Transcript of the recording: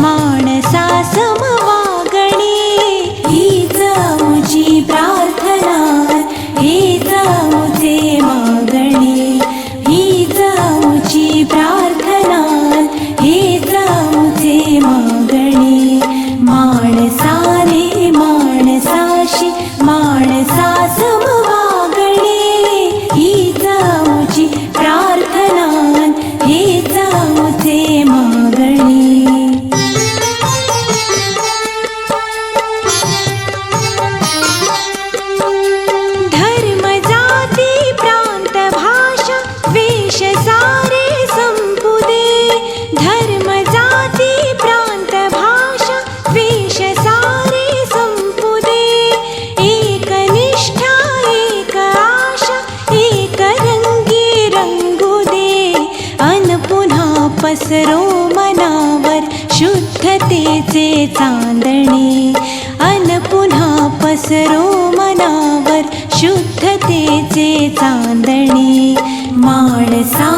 माणसा समवागणे हीच आमुची प्रार्थना हीच आमुचे मागणे हीच आमुची प्रार्थना हीच आमुचे मागणे माणसाने माणसाशी माणसा समवागणे हीच आमुची प्रार्थना हीच आमुचे मागणे धर्म जाती प्रांत भाषा वेश सारे संपुदे धर्म जाती प्रांत भाषा वेश सारे संपुदे एक निष्ठा एक आशा एक रंगी रंगू दे अन पुन्हा पसरो मनावर शुद्धतेचे चांदणे अन पुन्हा पसरो मनावर शुद्धतेचे चांदणे माणसा